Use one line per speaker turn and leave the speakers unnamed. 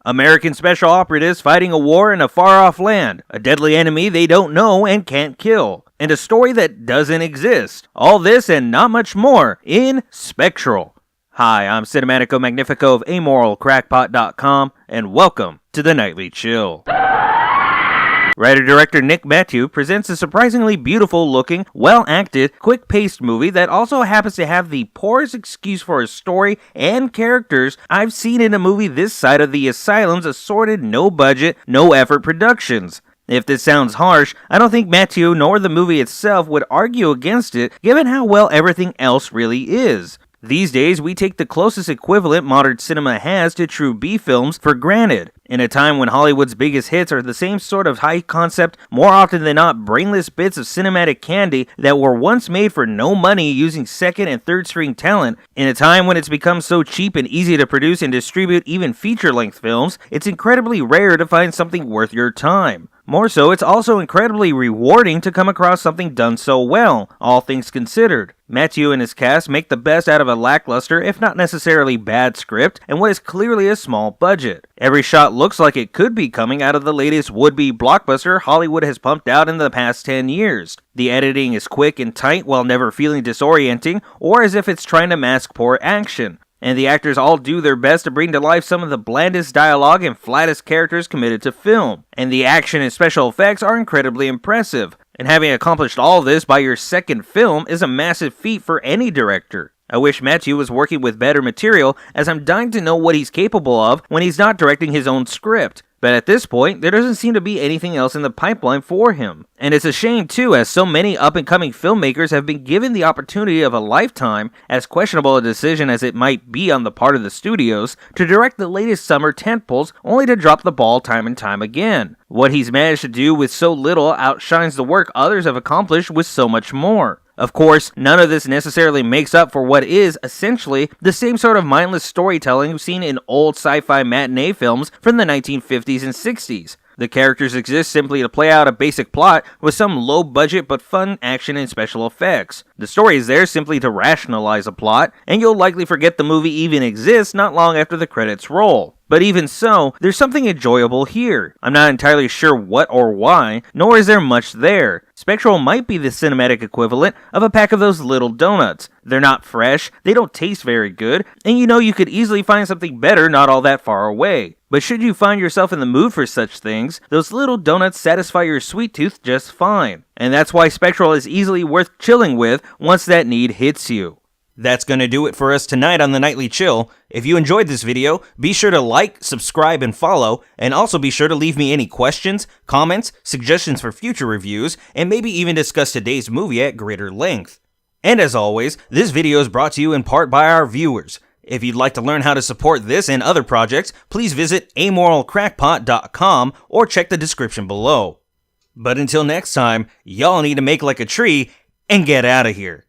American special operatives fighting a war in a far-off land, a deadly enemy they don't know and can't kill, and a story that doesn't exist. All this and not much more in Spectral. Hi, I'm Cinematico Magnifico of AmoralCrackpot.com, and welcome to the Nightly Chill. Writer-director Nick Matthew presents a surprisingly beautiful-looking, well-acted, quick-paced movie that also happens to have the poorest excuse for a story and characters I've seen in a movie this side of the asylum's assorted no-budget, no-effort productions. If this sounds harsh, I don't think Matthew nor the movie itself would argue against it, given how well everything else really is. These days, we take the closest equivalent modern cinema has to true B films for granted. In a time when Hollywood's biggest hits are the same sort of high concept, more often than not brainless bits of cinematic candy that were once made for no money using second and third string talent, in a time when it's become so cheap and easy to produce and distribute even feature-length films, it's incredibly rare to find something worth your time. More so, it's also incredibly rewarding to come across something done so well, all things considered. Matthew and his cast make the best out of a lackluster, if not necessarily bad script, and what is clearly a small budget. Every shot looks like it could be coming out of the latest would-be blockbuster Hollywood has pumped out in the past 10 years. The editing is quick and tight while never feeling disorienting, or as if it's trying to mask poor action. And the actors all do their best to bring to life some of the blandest dialogue and flattest characters committed to film. And the action and special effects are incredibly impressive. And having accomplished all this by your second film is a massive feat for any director. I wish Matthew was working with better material, as I'm dying to know what he's capable of when he's not directing his own script. But at this point, there doesn't seem to be anything else in the pipeline for him. And it's a shame too, as so many up-and-coming filmmakers have been given the opportunity of a lifetime, as questionable a decision as it might be on the part of the studios, to direct the latest summer tentpoles only to drop the ball time and time again. What he's managed to do with so little outshines the work others have accomplished with so much more. Of course, none of this necessarily makes up for what is, essentially, the same sort of mindless storytelling seen in old sci-fi matinee films from the 1950s and 60s. The characters exist simply to play out a basic plot with some low-budget but fun action and special effects. The story is there simply to rationalize a plot, and you'll likely forget the movie even exists not long after the credits roll. But even so, there's something enjoyable here. I'm not entirely sure what or why, nor is there much there. Spectral might be the cinematic equivalent of a pack of those little donuts. They're not fresh, they don't taste very good, and you know you could easily find something better not all that far away. But should you find yourself in the mood for such things, those little donuts satisfy your sweet tooth just fine. And that's why Spectral is easily worth chilling with once that need hits you. That's gonna do it for us tonight on the Nightly Chill. If you enjoyed this video, be sure to like, subscribe, and follow, and also be sure to leave me any questions, comments, suggestions for future reviews, and maybe even discuss today's movie at greater length. And as always, this video is brought to you in part by our viewers. If you'd like to learn how to support this and other projects, please visit AmoralCrackpot.com or check the description below. But until next time, y'all need to make like a tree and get out of here.